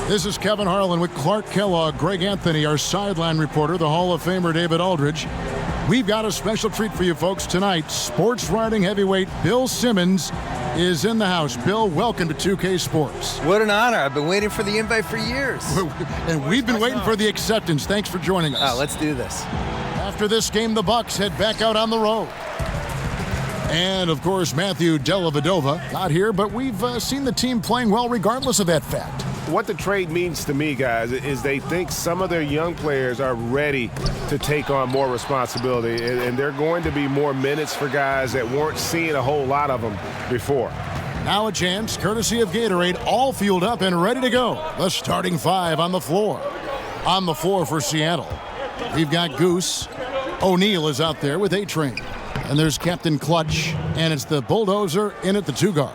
This is Kevin Harlan with Clark Kellogg, Greg Anthony, our sideline reporter, the Hall of Famer David Aldridge. We've got a special treat for you folks tonight. Sports writing heavyweight Bill Simmons is in the house. Bill, welcome to 2K Sports. What an honor. I've been waiting for the invite for years. And we've been waiting for the acceptance. Thanks for joining us. Let's do this. After this game, the Bucks head back out on the road. And, of course, Matthew Dellavedova not here, but we've seen the team playing well regardless of that fact. What the trade means to me, guys, is they think some of their young players are ready to take on more responsibility, and they're going to be more minutes for guys that weren't seeing a whole lot of them before. Now a chance, courtesy of Gatorade, all fueled up and ready to go. The starting five on the floor. On the floor for Seattle, we've got Goose. O'Neal is out there with A-Train. And there's Captain Clutch, and it's the Bulldozer in at the two guard.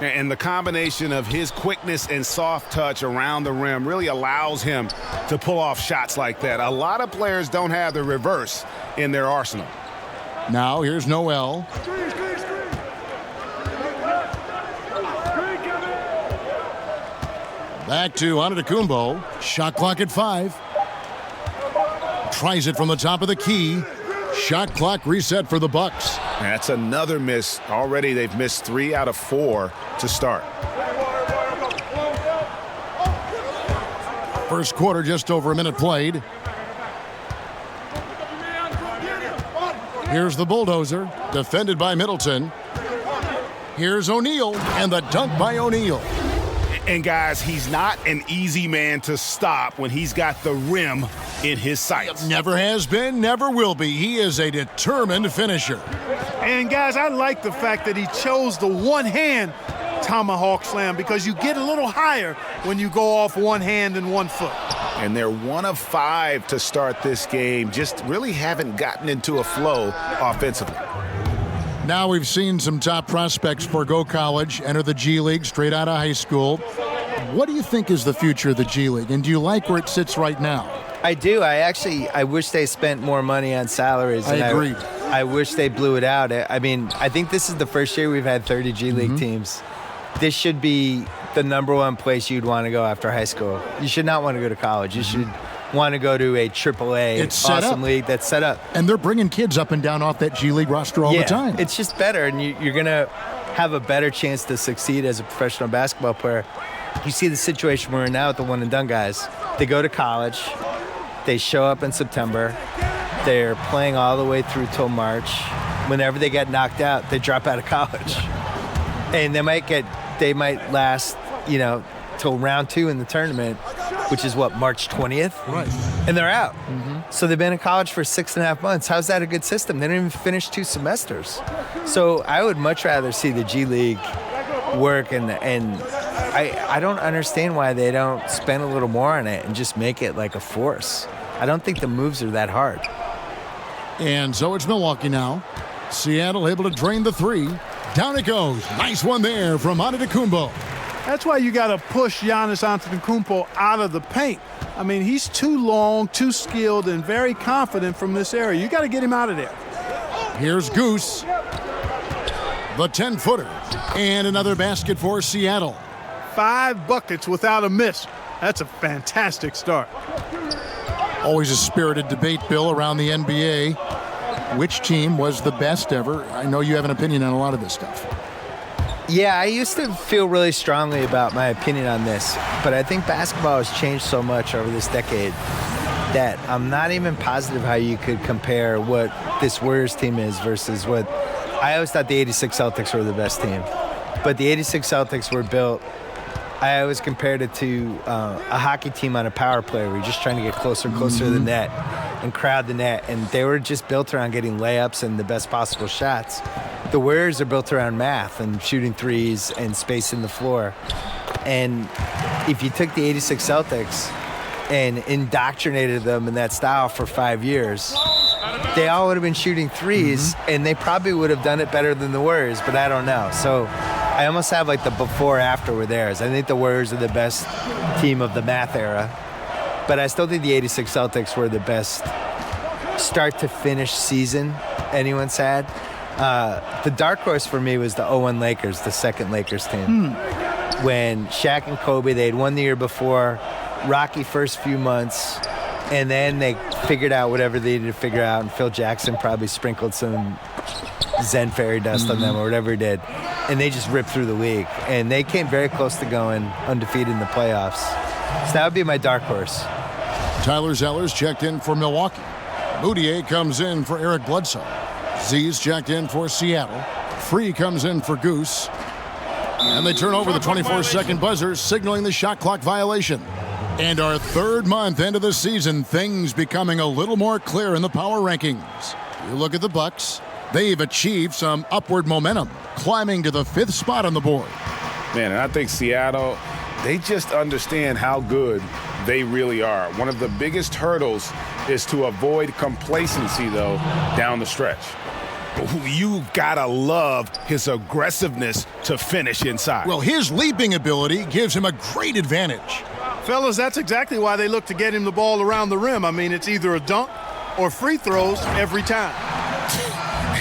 And the combination of his quickness and soft touch around the rim really allows him to pull off shots like that. A lot of players don't have the reverse in their arsenal. Now here's Noel. Back to Antetokounmpo. Shot clock at 5. Tries it from the top of the key. Shot clock reset for the Bucks. That's another miss. Already they've missed 3 out of 4 to start. First quarter, just over a minute played. Here's the Bulldozer, defended by Middleton. Here's O'Neal, and the dunk by O'Neal. And guys, he's not an easy man to stop when he's got the rim in his sights. Never has been, never will be. He is a determined finisher. And guys, I like the fact that he chose the one-hand tomahawk slam because you get a little higher when you go off one hand and 1 foot. And they're 1 of 5 to start this game. Just really haven't gotten into a flow offensively. Now we've seen some top prospects forgo college, enter the G League straight out of high school. What do you think is the future of the G League, and do you like where it sits right now? I do. I wish they spent more money on salaries. I agree. I wish they blew it out. I mean, I think this is the first year we've had 30 G League teams. This should be the #1 place you'd want to go after high school. You should not want to go to college. You should want to go to a AAA awesome league that's set up. And they're bringing kids up and down off that G League roster all the time. It's just better, and you're going to have a better chance to succeed as a professional basketball player. You see the situation we're in now with the one-and-done guys. They go to college. They show up in September. They're playing all the way through till March. Whenever they get knocked out, they drop out of college. And they might last, till round 2 in the tournament, which is March 20th? Right. And they're out. So they've been in college for 6.5 months. How's that a good system? They didn't even finish 2 semesters. So I would much rather see the G League work, and I don't understand why they don't spend a little more on it and just make it like a force. I don't think the moves are that hard. And so it's Milwaukee now. Seattle able to drain the 3. Down it goes. Nice one there from Antetokounmpo. That's why you got to push Giannis Antetokounmpo out of the paint. I mean, he's too long, too skilled, and very confident from this area. You got to get him out of there. Here's Goose. The 10-footer. And another basket for Seattle. 5 buckets without a miss. That's a fantastic start. Always a spirited debate, Bill, around the NBA. Which team was the best ever? I know you have an opinion on a lot of this stuff. Yeah, I used to feel really strongly about my opinion on this, but I think basketball has changed so much over this decade that I'm not even positive how you could compare what this Warriors team is versus what I always thought the 86 Celtics were the best team. But the 86 Celtics were built, I always compared it to a hockey team on a power play where you're just trying to get closer and closer to the net and crowd the net. And they were just built around getting layups and the best possible shots. The Warriors are built around math and shooting threes and spacing the floor. And if you took the 86 Celtics and indoctrinated them in that style for 5 years, they all would have been shooting threes, and they probably would have done it better than the Warriors, but I don't know. So I almost have like the before-after with theirs. I think the Warriors are the best team of the math era, but I still think the 86 Celtics were the best start-to-finish season anyone's had. The dark horse for me was the 01 Lakers, the second Lakers team. when Shaq and Kobe, they had won the year before, rocky first few months, and then they figured out whatever they needed to figure out, and Phil Jackson probably sprinkled some Zen fairy dust on them or whatever he did, and they just ripped through the league. And they came very close to going undefeated in the playoffs. So that would be my dark horse. Tyler Zeller's checked in for Milwaukee. Moutier comes in for Eric Bledsoe. Z's checked in for Seattle. Free comes in for Goose. And they turn over the 24-second buzzer, signaling the shot clock violation. And our third month into the season, things becoming a little more clear in the power rankings. You look at the Bucks. They've achieved some upward momentum, climbing to the 5th spot on the board. Man, and I think Seattle, they just understand how good they really are. One of the biggest hurdles is to avoid complacency, though, down the stretch. You gotta love his aggressiveness to finish inside. Well, his leaping ability gives him a great advantage. Fellas, that's exactly why they look to get him the ball around the rim. I mean, it's either a dunk or free throws every time.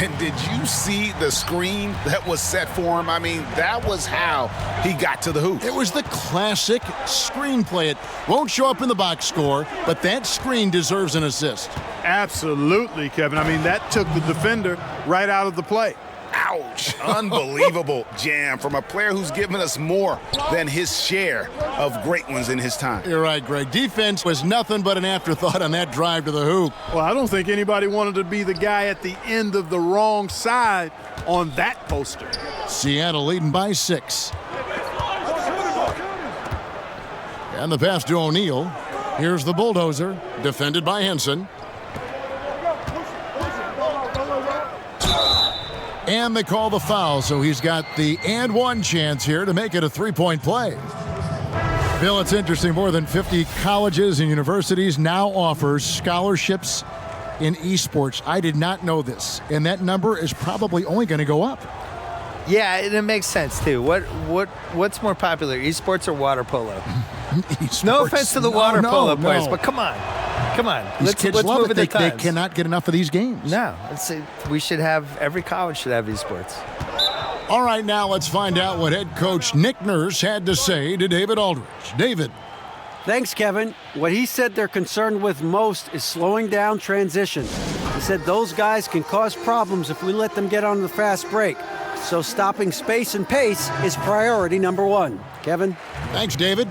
And did you see the screen that was set for him? I mean, that was how he got to the hoop. It was the classic screenplay. It won't show up in the box score, but that screen deserves an assist. Absolutely, Kevin. I mean, that took the defender right out of the play. Ouch. Unbelievable jam from a player who's given us more than his share of great ones in his time. You're right, Greg. Defense was nothing but an afterthought on that drive to the hoop. Well, I don't think anybody wanted to be the guy at the end of the wrong side on that poster. Seattle leading by 6. And the pass to O'Neal. Here's the bulldozer, defended by Henson. And they call the foul, so he's got the and one chance here to make it a three-point play. Bill, it's interesting. More than 50 colleges and universities now offer scholarships in esports. I did not know this, and that number is probably only going to go up. Yeah, and it makes sense, too. What's more popular, esports or water polo? Esports. No offense to the water polo players, but come on. These kids let's love move it. with the They times. cannot get enough of these games. No, we should have, every college should have esports. All right, now let's find out what head coach Nick Nurse had to say to David Aldridge. David. Thanks, Kevin. What he said they're concerned with most is slowing down transition. He said those guys can cause problems if we let them get on the fast break. So stopping space and pace is priority number 1. Kevin? Thanks, David.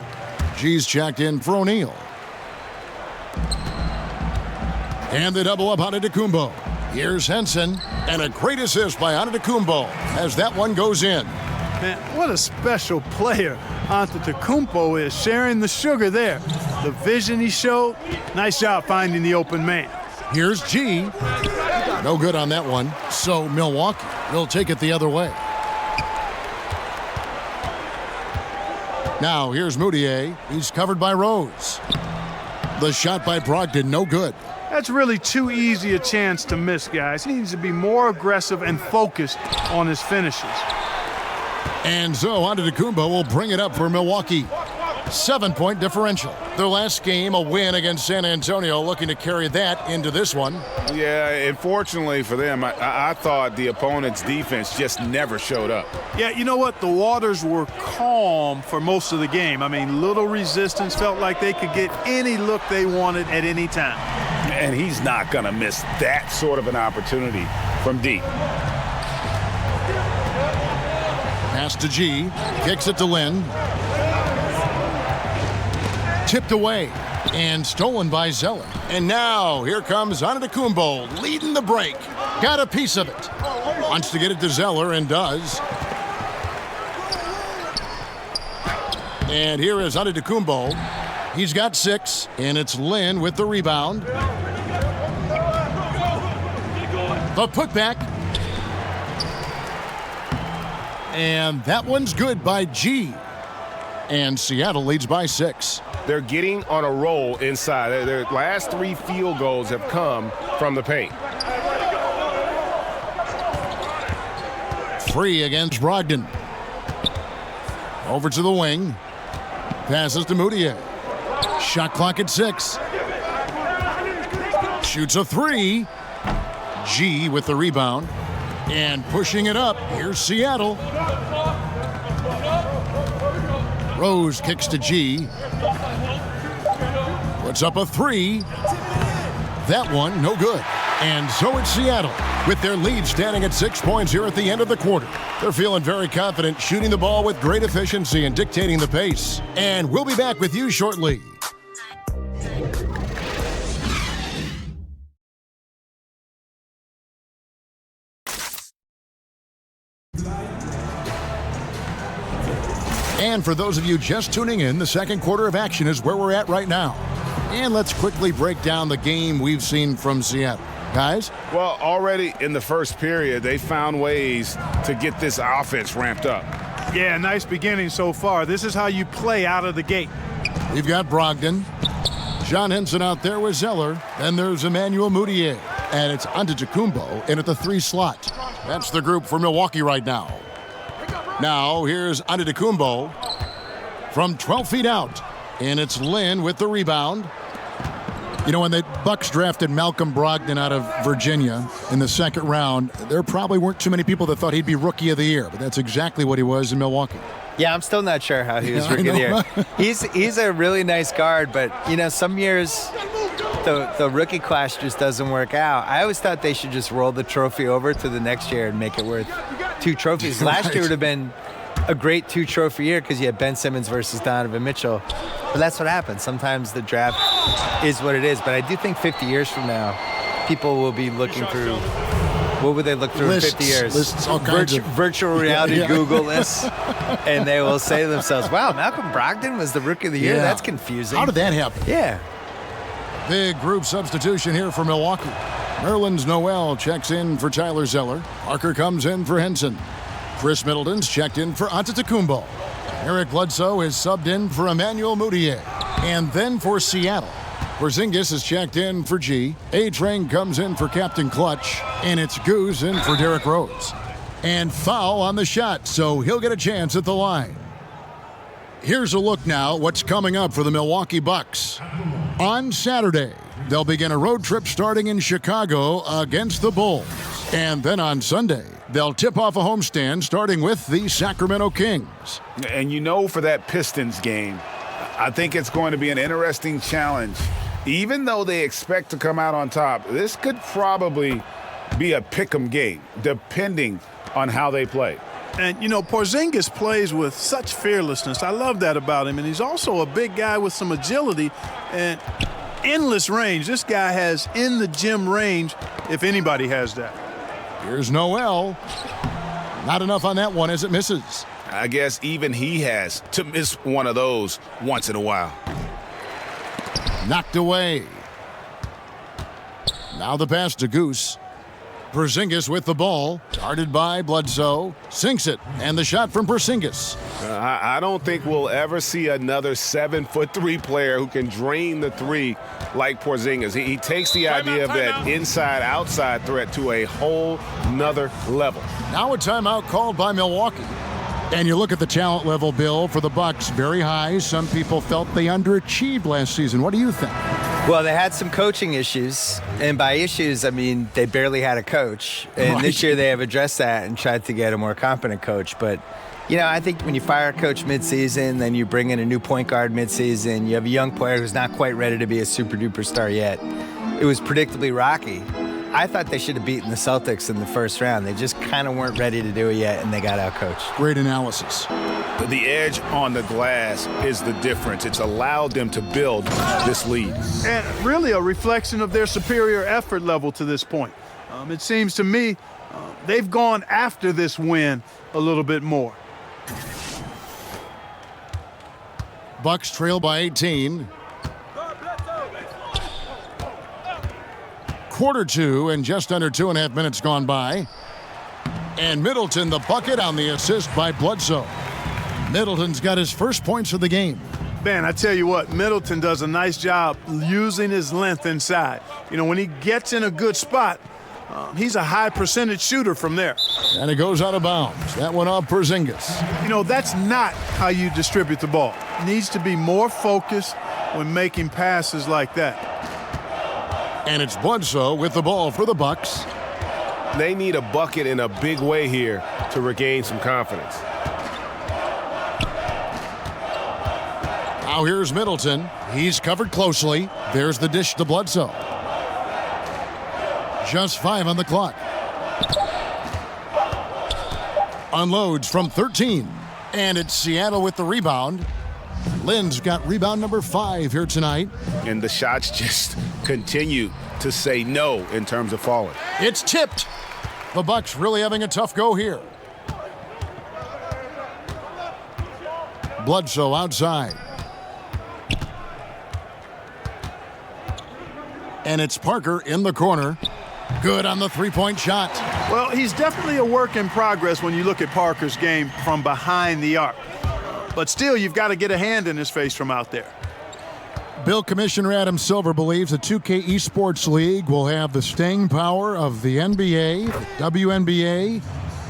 G's checked in for O'Neal. And the double up Antetokounmpo. Here's Henson, and a great assist by Antetokounmpo as that one goes in. Man, what a special player Antetokounmpo is, sharing the sugar there. The vision he showed, nice job finding the open man. Here's G. No good on that one, so Milwaukee will take it the other way. Now here's Moutier. He's covered by Rose. The shot by Brogdon, no good. That's really too easy a chance to miss, guys. He needs to be more aggressive and focused on his finishes. And so Antetokounmpo will bring it up for Milwaukee. 7-point differential. Their last game, a win against San Antonio, looking to carry that into this one. Yeah, unfortunately for them, I thought the opponent's defense just never showed up. Yeah, you know what? The waters were calm for most of the game. I mean, little resistance, felt like they could get any look they wanted at any time. And he's not going to miss that sort of an opportunity from deep. Pass to G. Kicks it to Lynn. Tipped away and stolen by Zeller. And now here comes Antetokounmpo leading the break. Got a piece of it. Wants to get it to Zeller and does. And here is Antetokounmpo. He's got 6, and it's Lynn with the rebound. The putback. And that one's good by G. And Seattle leads by 6. They're getting on a roll inside. Their last 3 field goals have come from the paint. Free against Brogdon. Over to the wing. Passes to Moutier. Shot clock at 6. Shoots a 3. G with the rebound. And pushing it up. Here's Seattle. Rose kicks to G. Puts up a three. That one, no good. And so it's Seattle, with their lead standing at 6 points here at the end of the quarter. They're feeling very confident, shooting the ball with great efficiency and dictating the pace. And we'll be back with you shortly. And for those of you just tuning in, the second quarter of action is where we're at right now. And let's quickly break down the game we've seen from Seattle. Guys? Well, already in the first period, they found ways to get this offense ramped up. Yeah, nice beginning so far. This is how you play out of the gate. We've got Brogdon. John Henson out there with Zeller. Then there's Emmanuel Mudiay. And it's Antetokounmpo in at the 3 slot. That's the group for Milwaukee right now. Now, here's Antetokounmpo from 12 feet out. And it's Lynn with the rebound. You know, when the Bucks drafted Malcolm Brogdon out of Virginia in the second round, there probably weren't too many people that thought he'd be Rookie of the Year, but that's exactly what he was in Milwaukee. Yeah, I'm still not sure how he was Rookie of the Year. He's a really nice guard, but, you know, some years the rookie class just doesn't work out. I always thought they should just roll the trophy over to the next year and make it worth 2 trophies. Last year would have been a great 2-trophy year because you had Ben Simmons versus Donovan Mitchell. But that's what happens. Sometimes the draft is what it is. But I do think 50 years from now, people will be looking through. What would they look through Lists, in 50 years? Lists, all kinds of virtual reality Google lists. And they will say to themselves, wow, Malcolm Brogdon was the Rookie of the Year? Yeah. That's confusing. How did that happen? Yeah. Big group substitution here for Milwaukee. Nerlens Noel checks in for Tyler Zeller. Parker comes in for Henson. Chris Middleton's checked in for Antetokounmpo. Eric Bledsoe is subbed in for Emmanuel Mudiay. And then for Seattle, Porzingis is checked in for G. A-Train comes in for Captain Clutch. And it's Goose in for Derrick Rose. And foul on the shot, so he'll get a chance at the line. Here's a look now what's coming up for the Milwaukee Bucks. On Saturday, they'll begin a road trip starting in Chicago against the Bulls. And then on Sunday, they'll tip off a homestand starting with the Sacramento Kings. And you know, for that Pistons game, I think it's going to be an interesting challenge. Even though they expect to come out on top, this could probably be a pick'em game, depending on how they play. And, you know, Porzingis plays with such fearlessness. I love that about him. And he's also a big guy with some agility and endless range. This guy has in-the-gym range, if anybody has that. Here's Noel. Not enough on that one as it misses. I guess even he has to miss one of those once in a while. Knocked away. Now the pass to Goose. Porzingis with the ball, guarded by Bledsoe, sinks it, and the shot from Porzingis. I don't think we'll ever see another 7'3" player who can drain the three like Porzingis. He takes the idea of that inside-outside threat to a whole nother level. Now a timeout called by Milwaukee. And you look at the talent level, Bill, for the Bucks, very high. Some people felt they underachieved last season. What do you think? Well, they had some coaching issues, and by issues, I mean they barely had a coach. And Right. This year they have addressed that and tried to get a more competent coach. But, you know, I think when you fire a coach midseason, then you bring in a new point guard midseason, you have a young player who's not quite ready to be a super-duper star yet. It was predictably rocky. I thought they should have beaten the Celtics in the first round. They just kind of weren't ready to do it yet, and they got outcoached. Great analysis. The edge on the glass is the difference. It's allowed them to build this lead. And really a reflection of their superior effort level to this point. It seems to me they've gone after this win a little bit more. Bucks trail by 18. Quarter 2 and just under 2.5 minutes gone by. And Middleton the bucket on the assist by Bledsoe. Middleton's got his first points of the game. Man, I tell you what, Middleton does a nice job using his length inside. You know, when he gets in a good spot, he's a high percentage shooter from there. And it goes out of bounds. That one off Porzingis. You know, that's not how you distribute the ball. Needs to be more focused when making passes like that. And it's Bledsoe with the ball for the Bucks. They need a bucket in a big way here to regain some confidence. Now here's Middleton. He's covered closely. There's the dish to Bledsoe. Just 5 on the clock. Unloads from 13. And it's Seattle with the rebound. Lynn's got rebound number 5 here tonight. And the shots just continue to say no in terms of falling. It's tipped. The Bucks really having a tough go here. Bledsoe outside. And it's Parker in the corner. Good on the three-point shot. Well, he's definitely a work in progress when you look at Parker's game from behind the arc. But still, you've got to get a hand in his face from out there. Bill Commissioner Adam Silver believes the 2K Esports League will have the staying power of the NBA, the WNBA,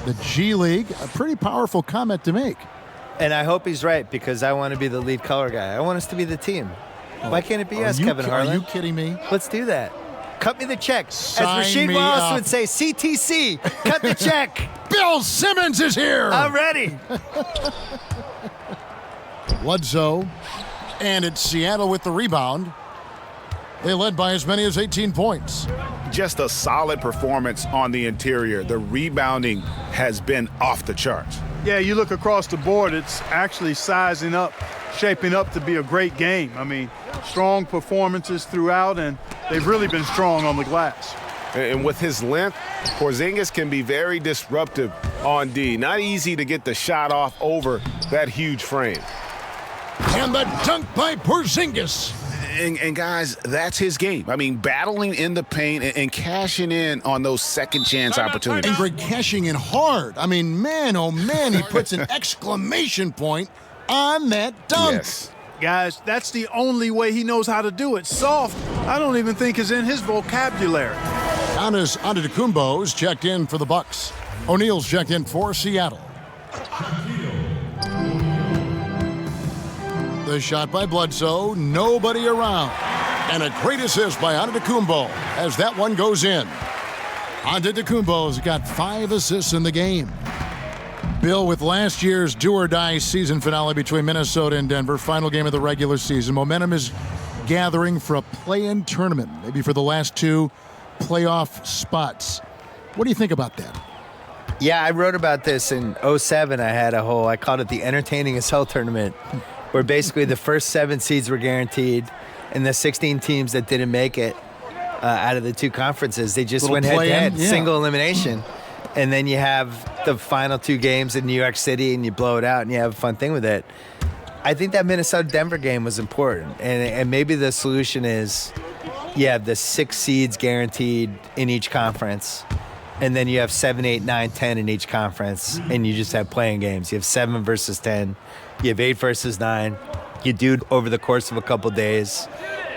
the G League. A pretty powerful comment to make. And I hope he's right, because I want to be the lead color guy. I want us to be the team. Why can't it be us, Kevin Harlan? Are you kidding me? Let's do that. Cut me the check. Sign As Rasheed me Wallace up. would say, CTC, cut the check. Bill Simmons is here. I'm ready. Bledsoe. And it's Seattle with the rebound. They led by as many as 18 points. Just a solid performance on the interior. The rebounding has been off the charts. Yeah, you look across the board, it's actually sizing up, shaping up to be a great game. I mean, strong performances throughout, and they've really been strong on the glass. And with his length, Porzingis can be very disruptive on D. Not easy to get the shot off over that huge frame. And the dunk by Porzingis. And guys, that's his game. I mean, battling in the paint and cashing in on those second chance opportunities. And Greg cashing in hard. I mean, man, oh man, he puts an exclamation point on that dunk. Yes. Guys, that's the only way he knows how to do it. Soft, I don't even think is in his vocabulary. Giannis Antetokounmpo's checked in for the Bucks. O'Neal's checked in for Seattle. The shot by Bledsoe, nobody around. And a great assist by Antetokounmpo as that one goes in. Antetokounmpo's got 5 assists in the game. Bill, with last year's do-or-die season finale between Minnesota and Denver, final game of the regular season, momentum is gathering for a play-in tournament, maybe for the last 2 playoff spots. What do you think about that? Yeah, I wrote about this in 07. I called it the entertaining as hell tournament, where basically the first 7 seeds were guaranteed, and the 16 teams that didn't make it out of the 2 conferences, they just went head-to-head, single elimination. And then you have the final 2 games in New York City, and you blow it out, and you have a fun thing with it. I think that Minnesota-Denver game was important, and maybe the solution is you have the 6 seeds guaranteed in each conference, and then you have 7, 8, 9, 10 in each conference, and you just have playing games. You have 7 versus 10. You have 8 versus 9. You do it over the course of a couple days.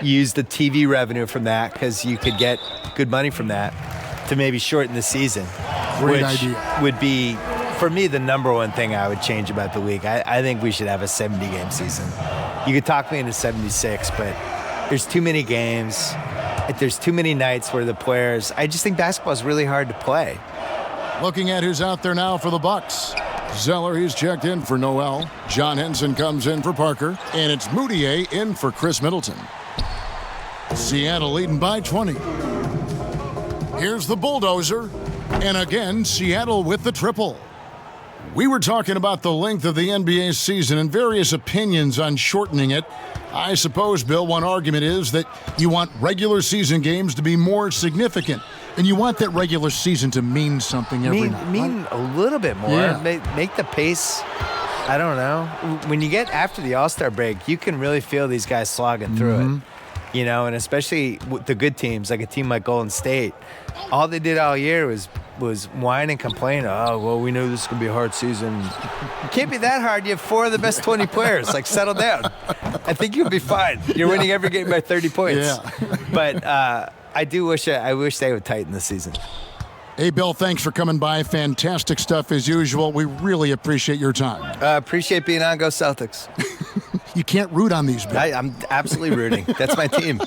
You use the TV revenue from that, because you could get good money from that, to maybe shorten the season. Great which idea. Would be, for me, the number one thing I would change about the league. I think we should have a 70-game season. You could talk me into 76, but there's too many games. There's too many nights where the players... I just think basketball is really hard to play. Looking at who's out there now for the Bucks. Zeller, he's checked in for Noel. John Henson comes in for Parker. And it's Moutier in for Chris Middleton. Seattle leading by 20. Here's the bulldozer. And again, Seattle with the triple. We were talking about the length of the NBA season and various opinions on shortening it. I suppose, Bill, one argument is that you want regular season games to be more significant. And you want that regular season to mean something every night. Mean a little bit more. Yeah. Make the pace, I don't know. When you get after the All-Star break, you can really feel these guys slogging through it. You know, and especially with the good teams, like a team like Golden State, all they did all year was whine and complain. Oh, well, we knew this was going to be a hard season. It can't be that hard. You have 4 of the best 20 players. Like, settle down. I think you'll be fine. You're winning every game by 30 points. Yeah. But I wish they would tighten the season. Hey, Bill, thanks for coming by. Fantastic stuff as usual. We really appreciate your time. Appreciate being on. Go Celtics. You can't root on these, Bill. I'm absolutely rooting. That's my team.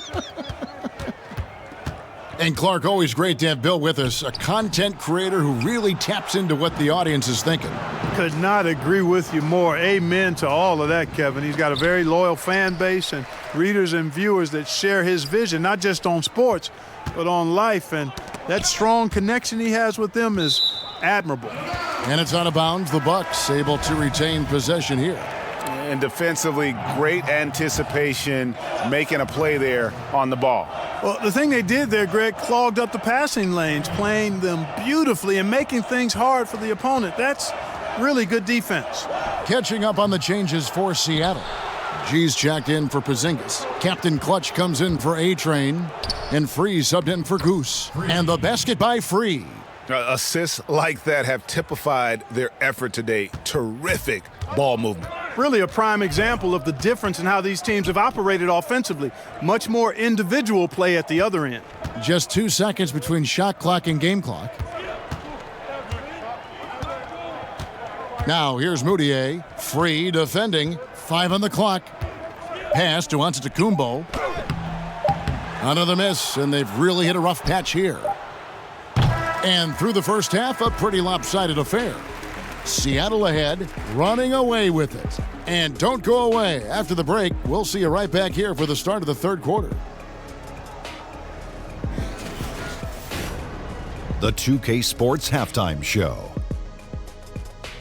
And Clark, always great to have Bill with us, a content creator who really taps into what the audience is thinking. Could not agree with you more. Amen to all of that, Kevin. He's got a very loyal fan base and readers and viewers that share his vision, not just on sports, but on life. And that strong connection he has with them is admirable. And it's out of bounds. The Bucks able to retain possession here. And defensively, great anticipation, making a play there on the ball. Well, the thing they did there, Greg, clogged up the passing lanes, playing them beautifully and making things hard for the opponent. That's really good defense. Catching up on the changes for Seattle. G's checked in for Porzingis. Captain Clutch comes in for A-Train. And Free subbed in for Goose. And the basket by Free. Assists like that have typified their effort today. Terrific ball movement. Really a prime example of the difference in how these teams have operated offensively. Much more individual play at the other end. Just 2 seconds between shot clock and game clock. Now here's Moutier. Free defending. 5 on the clock. Pass to Antetokounmpo. Another miss, and they've really hit a rough patch here. And through the first half, a pretty lopsided affair. Seattle ahead, running away with it. And don't go away. After the break, we'll see you right back here for the start of the third quarter. The 2K Sports Halftime Show.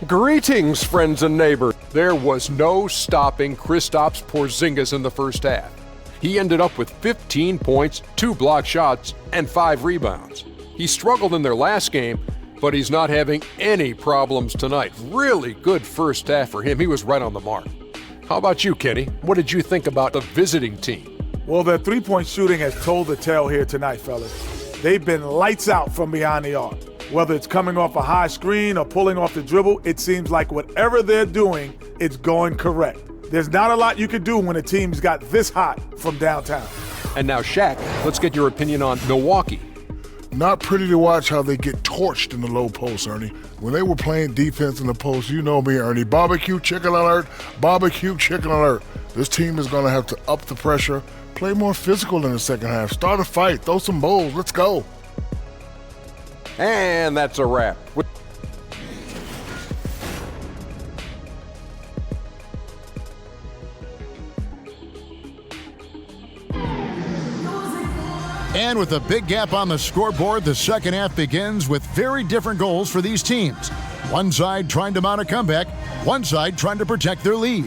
Greetings, friends and neighbors. There was no stopping Kristaps Porzingis in the first half. He ended up with 15 points, 2 block shots, and 5 rebounds. He struggled in their last game, but he's not having any problems tonight. Really good first half for him. He was right on the mark. How about you, Kenny? What did you think about the visiting team? Well, their three-point shooting has told the tale here tonight, fellas. They've been lights out from behind the arc. Whether it's coming off a high screen or pulling off the dribble, it seems like whatever they're doing, it's going correct. There's not a lot you can do when a team's got this hot from downtown. And now, Shaq, let's get your opinion on Milwaukee. Not pretty to watch how they get torched in the low post, Ernie. When they were playing defense in the post, you know me, Ernie. Barbecue chicken alert, barbecue chicken alert. This team is going to have to up the pressure, play more physical in the second half, start a fight, throw some bowls, let's go. And that's a wrap. And with a big gap on the scoreboard, the second half begins with very different goals for these teams. One side trying to mount a comeback, one side trying to protect their lead.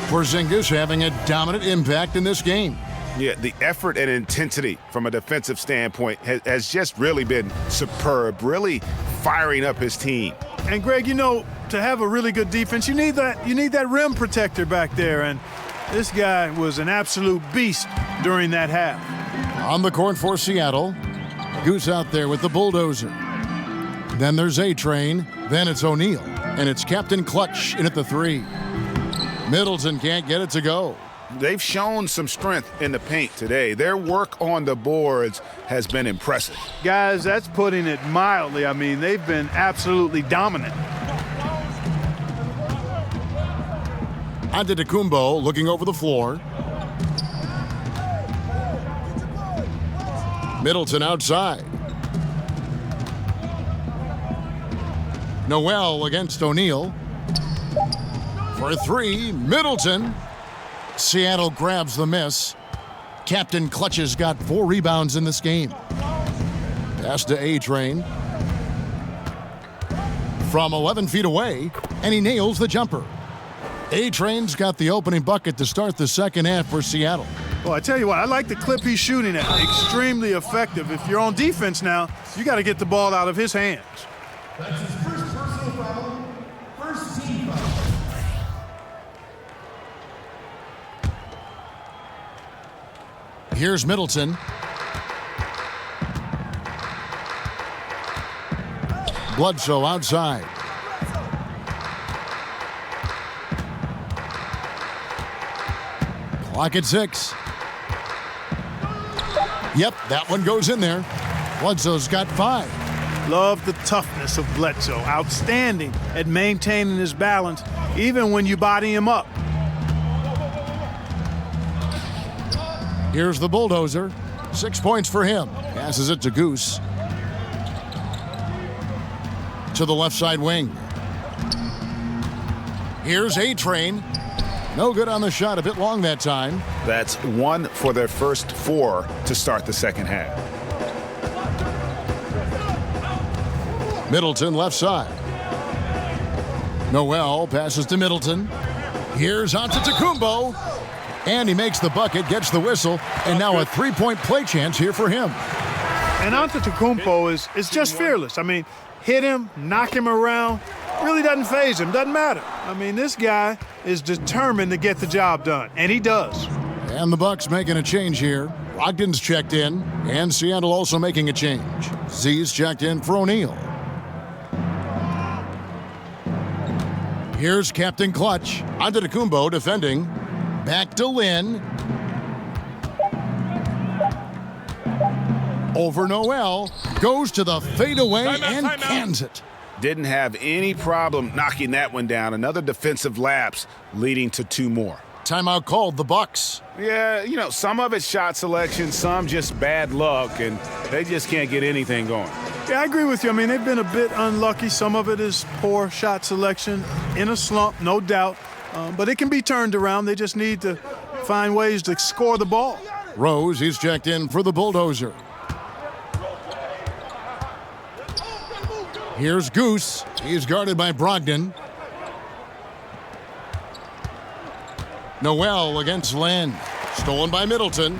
Porzingis having a dominant impact in this game. Yeah, the effort and intensity from a defensive standpoint has just really been superb, really firing up his team. And Greg, you know, to have a really good defense, you need that rim protector back there, and this guy was an absolute beast during that half. On the court for Seattle, Goose out there with the bulldozer. Then there's A-Train, then it's O'Neal, and it's Captain Clutch in at the 3. Middleton can't get it to go. They've shown some strength in the paint today. Their work on the boards has been impressive. Guys, that's putting it mildly. I mean, they've been absolutely dominant. Antetokounmpo looking over the floor. Middleton outside. Noel against O'Neal. For 3, Middleton. Seattle grabs the miss. Captain Clutch's got 4 rebounds in this game. Pass to A-Train. From 11 feet away, and he nails the jumper. A-Train's got the opening bucket to start the second half for Seattle. Well, I tell you what, I like the clip he's shooting at. Extremely effective. If you're on defense now, you got to get the ball out of his hands. That's his first personal foul, first team foul. Here's Middleton. Bledsoe outside. Clock at 6. Yep, that one goes in there. Bledsoe's got 5. Love the toughness of Bledsoe. Outstanding at maintaining his balance, even when you body him up. Here's the bulldozer. 6 points for him. Passes it to Goose. To the left side wing. Here's A-Train. No good on the shot, a bit long that time. That's 1 for their first 4 to start the second half. Middleton left side. Noel passes to Middleton. Here's on to Tacumbo. And he makes the bucket, gets the whistle, and now a three-point play chance here for him. And Antetokounmpo is just fearless. I mean, hit him, knock him around, really doesn't faze him, doesn't matter. I mean, this guy is determined to get the job done, and he does. And the Bucks making a change here. Brogdon's checked in, and Seattle also making a change. Z's checked in for O'Neal. Here's Captain Clutch. Antetokounmpo defending. Back to Lynn. Over Noel. Goes to the fadeaway and cans it. Didn't have any problem knocking that one down. Another defensive lapse leading to 2 more. Timeout called, the Bucks. Yeah, you know, some of it's shot selection, some just bad luck, and they just can't get anything going. Yeah, I agree with you. I mean, they've been a bit unlucky. Some of it is poor shot selection, in a slump, no doubt. But it can be turned around. They just need to find ways to score the ball. Rose, he's checked in for the Bulldozer. Here's Goose. He's guarded by Brogdon. Noel against Lynn. Stolen by Middleton.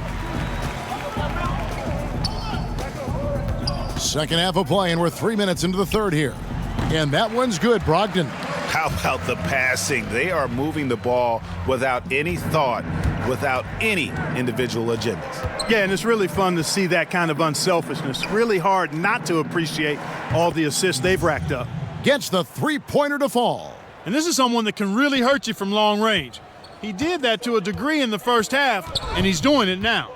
Second half of play, and we're 3 minutes into the third here. And that one's good, Brogdon. How about the passing? They are moving the ball without any thought, without any individual agendas. Yeah, and it's really fun to see that kind of unselfishness. Really hard not to appreciate all the assists they've racked up. Gets the three-pointer to fall. And this is someone that can really hurt you from long range. He did that to a degree in the first half, and he's doing it now.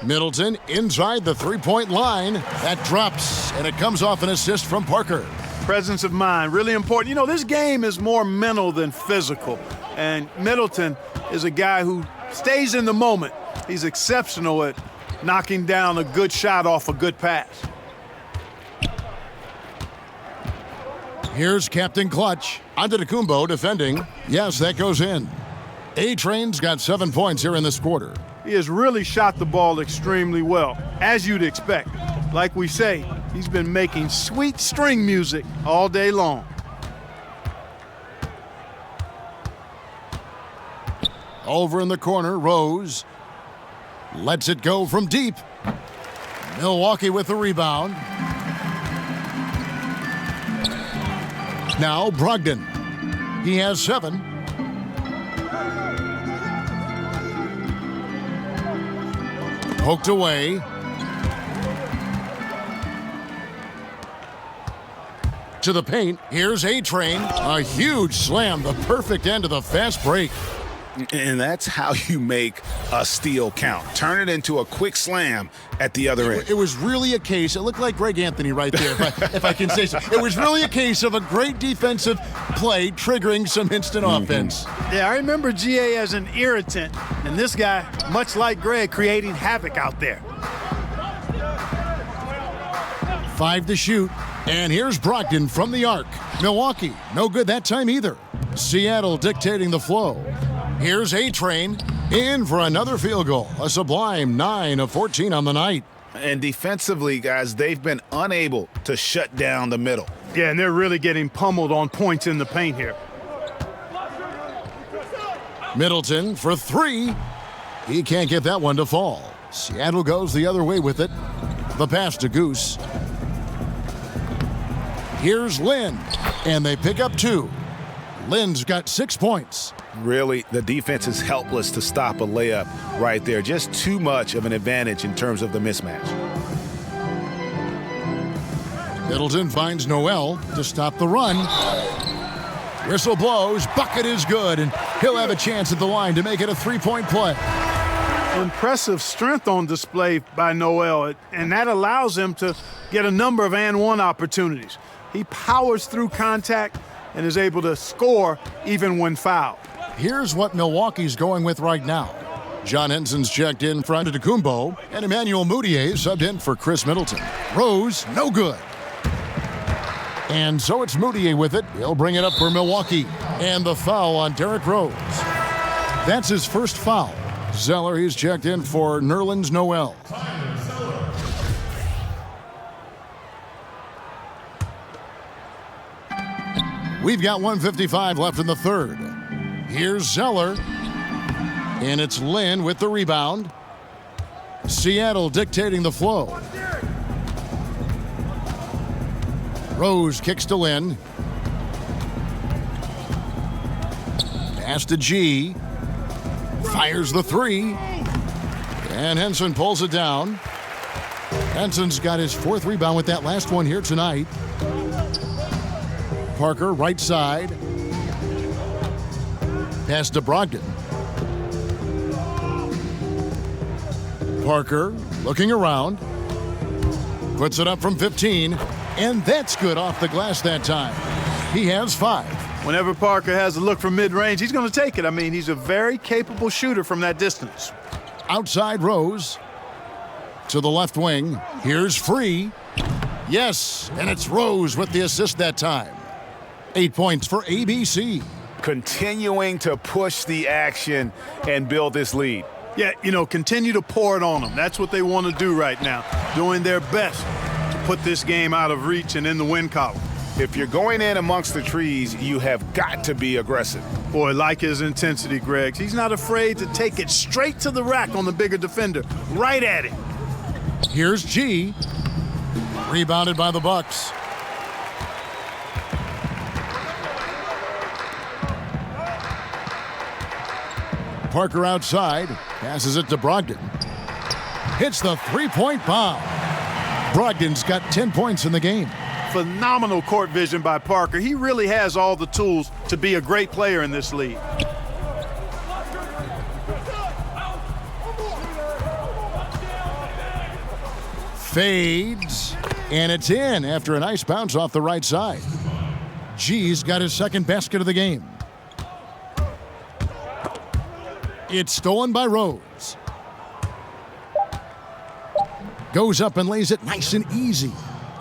Middleton inside the three-point line. That drops, and it comes off an assist from Parker. Presence of mind, really important. You know, this game is more mental than physical. And Middleton is a guy who stays in the moment. He's exceptional at knocking down a good shot off a good pass. Here's Captain Clutch. Antetokounmpo defending. Yes, that goes in. A-Train's got 7 points here in this quarter. He has really shot the ball extremely well, as you'd expect. Like we say, he's been making sweet string music all day long. Over in the corner, Rose lets it go from deep. Milwaukee with the rebound. Now Brogdon. He has 7. Poked away. To the paint. Here's A-Train. A huge slam. The perfect end of the fast break. And that's how you make a steal count. Turn it into a quick slam at the other end. It was really a case, it looked like Greg Anthony right there, if I can say so. It was really a case of a great defensive play triggering some instant offense. Yeah, I remember GA as an irritant, and this guy, much like Greg, creating havoc out there. 5 to shoot, and here's Brogdon from the arc. Milwaukee, no good that time either. Seattle dictating the flow. Here's A-Train in for another field goal. A sublime 9 of 14 on the night. And defensively, guys, they've been unable to shut down the middle. Yeah, and they're really getting pummeled on points in the paint here. Middleton for 3. He can't get that one to fall. Seattle goes the other way with it. The pass to Goose. Here's Lynn, and they pick up 2. Lynn's got 6 points. Really, the defense is helpless to stop a layup right there. Just too much of an advantage in terms of the mismatch. Middleton finds Noel to stop the run. Whistle blows, bucket is good, and he'll have a chance at the line to make it a 3-point play. Impressive strength on display by Noel, and that allows him to get a number of and-one opportunities. He powers through contact and is able to score even when fouled. Here's what Milwaukee's going with right now. John Henson's checked in for Antetokounmpo, and Emmanuel Mudiay subbed in for Chris Middleton. Rose, no good. And so it's Mudiay with it. He'll bring it up for Milwaukee. And the foul on Derrick Rose. That's his first foul. Zeller, he's checked in for Nerlens Noel. We've got 1:55 left in the third. Here's Zeller. And it's Lynn with the rebound. Seattle dictating the flow. Rose kicks to Lynn. Pass to G. Fires the three. And Henson pulls it down. Henson's got his fourth rebound with that last one here tonight. Parker, right side. Pass to Brogdon. Parker looking around. Puts it up from 15. And that's good off the glass that time. He has 5. Whenever Parker has a look from mid-range, he's going to take it. I mean, he's a very capable shooter from that distance. Outside Rose. To the left wing. Here's Free. Yes, and it's Rose with the assist that time. 8 points for ABC. Continuing to push the action and build this lead. Yeah, continue to pour it on them. That's what they want to do right now. Doing their best to put this game out of reach and in the win column. If you're going in amongst the trees, you have got to be aggressive. Boy, like his intensity, Greg. He's not afraid to take it straight to the rack on the bigger defender. Right at it. Here's G. Rebounded by the Bucks. Parker outside. Passes it to Brogdon. Hits the three-point bomb. Brogdon's got 10 points in the game. Phenomenal court vision by Parker. He really has all the tools to be a great player in this league. Fades, and it's in after a nice bounce off the right side. G's got his second basket of the game. It's stolen by Rose. Goes up and lays it nice and easy.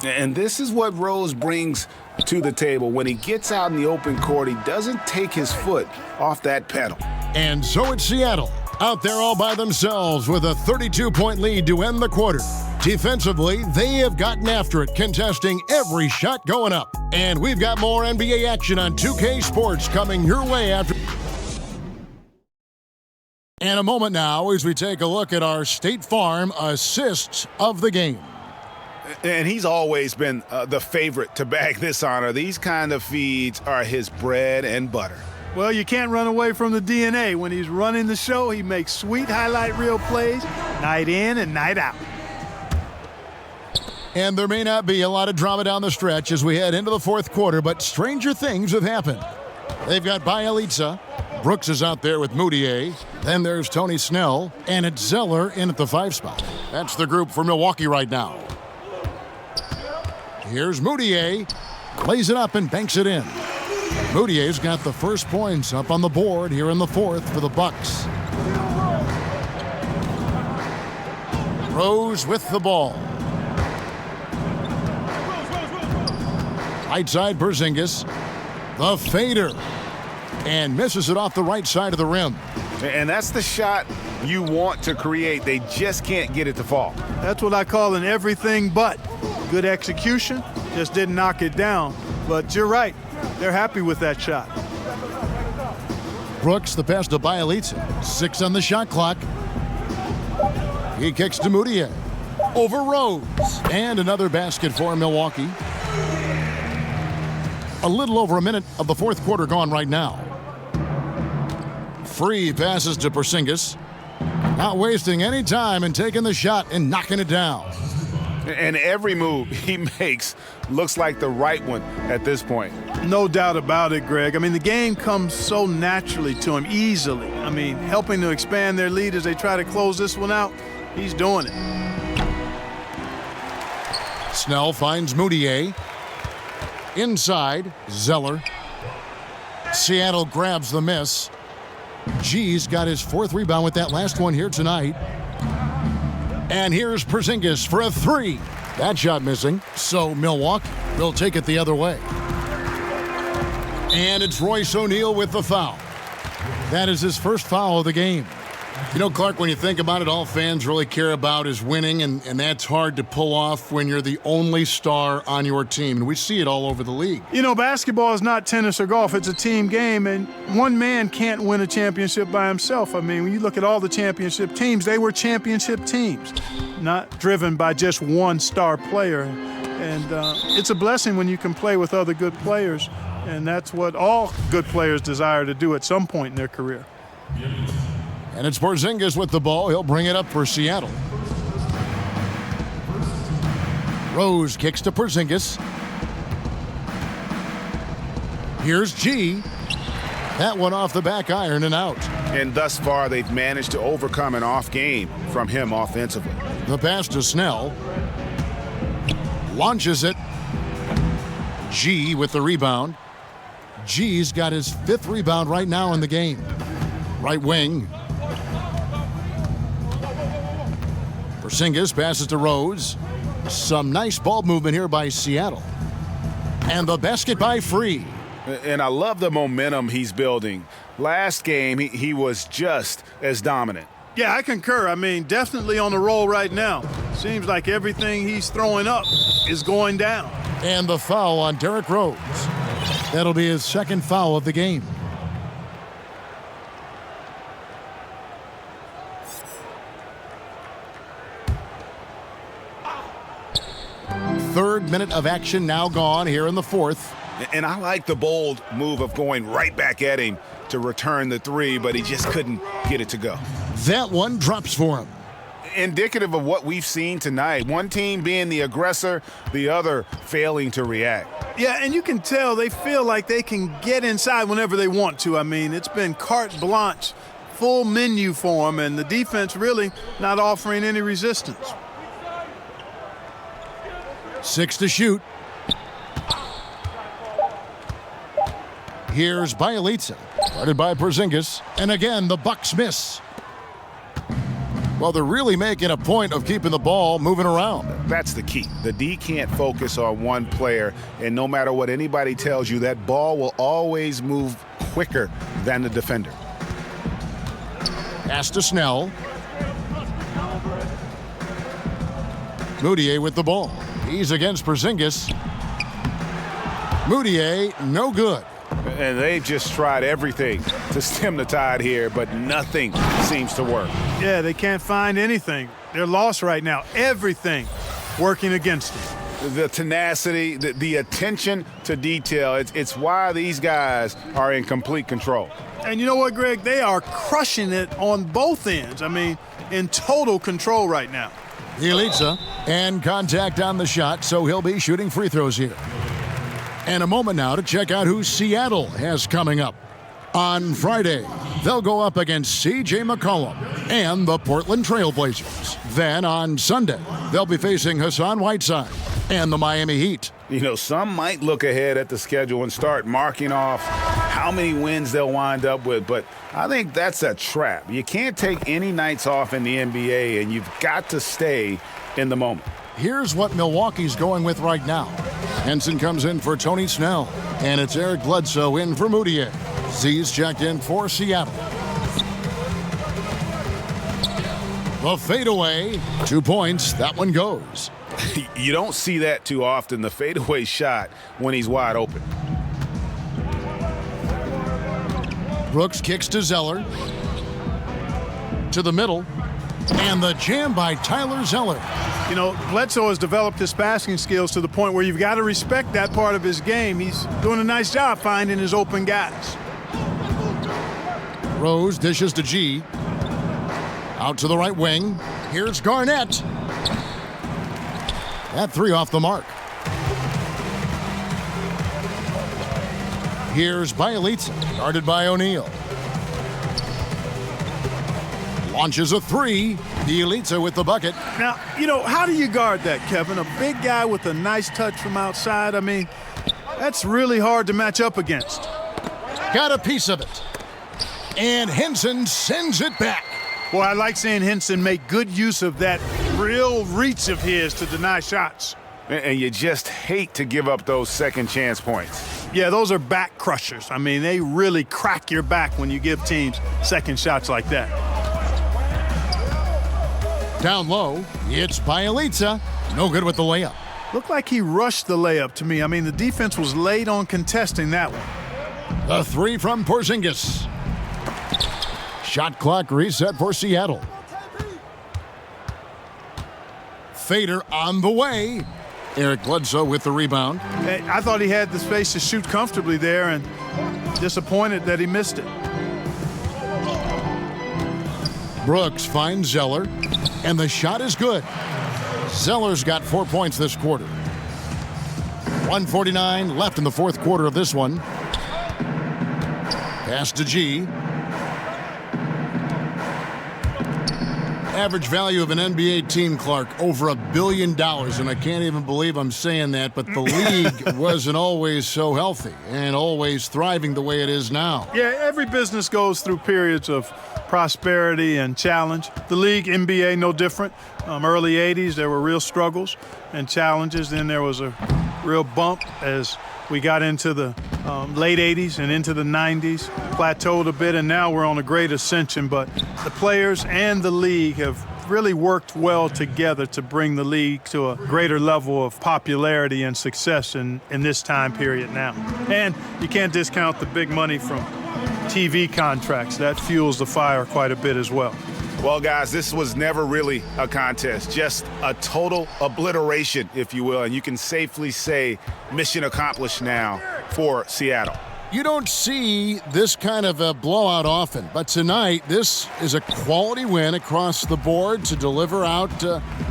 And this is what Rose brings to the table. When he gets out in the open court, he doesn't take his foot off that pedal. And so it's Seattle, out there all by themselves with a 32-point lead to end the quarter. Defensively, they have gotten after it, contesting every shot going up. And we've got more NBA action on 2K Sports coming your way after. And a moment now as we take a look at our State Farm assists of the game. And he's always been the favorite to bag this honor. These kind of feeds are his bread and butter. Well, you can't run away from the DNA. When he's running the show, he makes sweet highlight reel plays night in and night out. And there may not be a lot of drama down the stretch as we head into the fourth quarter, but stranger things have happened. They've got Bielitsa. Brooks is out there with Mudiay. Then there's Tony Snell, and it's Zeller in at the 5 spot. That's the group for Milwaukee right now. Here's Mudiay. Lays it up and banks it in. Moutier's got the first points up on the board here in the fourth for the Bucks. Rose with the ball. Right side Porzingis. The fader. And misses it off the right side of the rim. And that's the shot you want to create. They just can't get it to fall. That's what I call an everything but. Good execution, just didn't knock it down. But you're right, they're happy with that shot. Brooks, the pass to Bielitsa. 6 on the shot clock. He kicks to Mudiay. Over Rose. And another basket for Milwaukee. A little over a minute of the fourth quarter gone right now. Free passes to Porzingis. Not wasting any time and taking the shot and knocking it down. And every move he makes looks like the right one at this point. No doubt about it, Greg. I mean, the game comes so naturally to him, easily. I mean, helping to expand their lead as they try to close this one out, he's doing it. Snell finds Mudiay. Inside, Zeller. Seattle grabs the miss. G's got his 4th rebound with that last one here tonight. And here's Porzingis for a 3. That shot missing, so Milwaukee will take it the other way. And it's Royce O'Neal with the foul. That is his first foul of the game. You know, Clark, when you think about it, all fans really care about is winning, and that's hard to pull off when you're the only star on your team. And we see it all over the league. You know, basketball is not tennis or golf. It's a team game, and one man can't win a championship by himself. I mean, when you look at all the championship teams, they were championship teams, not driven by just one star player. And it's a blessing when you can play with other good players, and that's what all good players desire to do at some point in their career. And it's Porzingis with the ball. He'll bring it up for Seattle. Rose kicks to Porzingis. Here's G. That one off the back iron and out. And thus far, they've managed to overcome an off game from him offensively. The pass to Snell. Launches it. G with the rebound. G's got his 5th rebound right now in the game. Right wing. Porzingis passes to Rose. Some nice ball movement here by Seattle. And the basket by Free. And I love the momentum he's building. Last game, he was just as dominant. Yeah, I concur. I mean, definitely on the roll right now. Seems like everything he's throwing up is going down. And the foul on Derrick Rose. That'll be his 2nd foul of the game. Third minute of action now gone here in the 4th. And I like the bold move of going right back at him to return the 3, but he just couldn't get it to go. That one drops for him. Indicative of what we've seen tonight. One team being the aggressor, the other failing to react. Yeah, and you can tell they feel like they can get inside whenever they want to. I mean, it's been carte blanche, full menu for them, and the defense really not offering any resistance. 6 to shoot. Here's Bielitsa, guarded by Porzingis, and again the Bucks miss. Well, they're really making a point of keeping the ball moving around. That's the key. The D can't focus on one player, and no matter what anybody tells you, that ball will always move quicker than the defender. Pass to Snell. Moutier with the ball. He's against Porzingis. Moutier, no good. And they've just tried everything to stem the tide here, but nothing seems to work. Yeah, they can't find anything. They're lost right now. Everything working against them. The tenacity, the attention to detail, it's why these guys are in complete control. And you know what, Greg? They are crushing it on both ends. I mean, in total control right now. Bielitsa, and contact on the shot, so he'll be shooting free throws here. And a moment now to check out who Seattle has coming up. On Friday, they'll go up against C.J. McCollum and the Portland Trail Blazers. Then on Sunday, they'll be facing Hassan Whiteside and the Miami Heat. You know, some might look ahead at the schedule and start marking off how many wins they'll wind up with, but I think that's a trap. You can't take any nights off in the NBA, and you've got to stay in the moment. Here's what Milwaukee's going with right now. Henson comes in for Tony Snell, and it's Eric Bledsoe in for Moutier. Z's checked in for Seattle. The fadeaway, 2 points, that one goes. You don't see that too often, the fadeaway shot when he's wide open. Brooks kicks to Zeller. To the middle. And the jam by Tyler Zeller. You know, Bledsoe has developed his passing skills to the point where you've got to respect that part of his game. He's doing a nice job finding his open guys. Rose dishes to G. Out to the right wing. Here's Garnett. That 3 off the mark. Here's Bielitsa, guarded by O'Neal. Launches a 3. Bielitsa with the bucket. Now, you know, how do you guard that, Kevin? A big guy with a nice touch from outside. I mean, that's really hard to match up against. Got a piece of it. And Henson sends it back. Boy, I like seeing Henson make good use of that real reach of his to deny shots. And you just hate to give up those second chance points. Yeah, those are back crushers. I mean, they really crack your back when you give teams second shots like that. Down low, it's Bielitsa. No good with the layup. Looked like he rushed the layup to me. I mean, the defense was late on contesting that one. The three from Porzingis. Shot clock reset for Seattle. Fader on the way. Eric Bledsoe with the rebound. I thought he had the space to shoot comfortably there, and disappointed that he missed it. Brooks finds Zeller, and the shot is good. Zeller's got 4 points this quarter. 1:49 left in the fourth quarter of this one. Pass to G. Average value of an NBA team, Clark, over $1 billion. And I can't even believe I'm saying that, but the league wasn't always so healthy and always thriving the way it is now. Yeah, every business goes through periods of prosperity and challenge. The league, NBA, no different. Early 80s, there were real struggles and challenges. Then there was a real bump as we got into the late 80s and into the 90s, plateaued a bit, and now we're on a great ascension. But the players and the league have really worked well together to bring the league to a greater level of popularity and success in this time period now. And you can't discount the big money from TV contracts. That fuels the fire quite a bit as well. Well, guys, this was never really a contest, just a total obliteration, if you will, and you can safely say mission accomplished now for Seattle. You don't see this kind of a blowout often, but tonight this is a quality win across the board to deliver out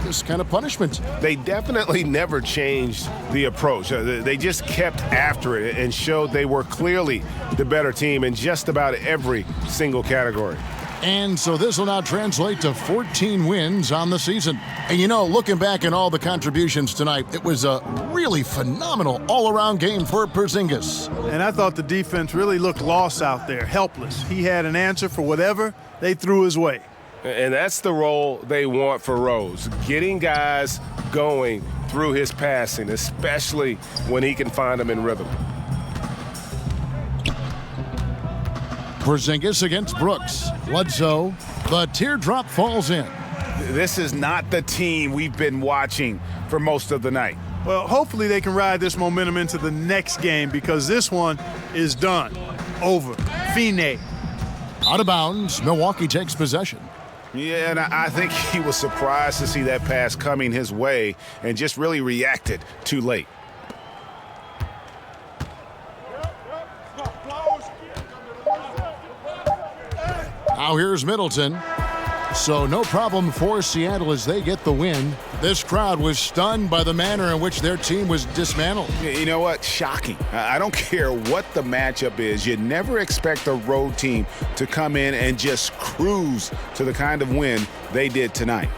this kind of punishment. They definitely never changed the approach. They just kept after it and showed they were clearly the better team in just about every single category. And so this will now translate to 14 wins on the season. And you know, looking back at all the contributions tonight, it was a really phenomenal all-around game for Porzingis. And I thought the defense really looked lost out there, helpless. He had an answer for whatever they threw his way. And that's the role they want for Rose, getting guys going through his passing, especially when he can find them in rhythm. Porzingis against Brooks. Bledsoe, the teardrop falls in. This is not the team we've been watching for most of the night. Well, hopefully they can ride this momentum into the next game because this one is done. Over. Fine. Out of bounds, Milwaukee takes possession. Yeah, and I think he was surprised to see that pass coming his way and just really reacted too late. Now here's Middleton. So no problem for Seattle as they get the win. This crowd was stunned by the manner in which their team was dismantled. You know what? Shocking. I don't care what the matchup is. You never expect a road team to come in and just cruise to the kind of win they did tonight.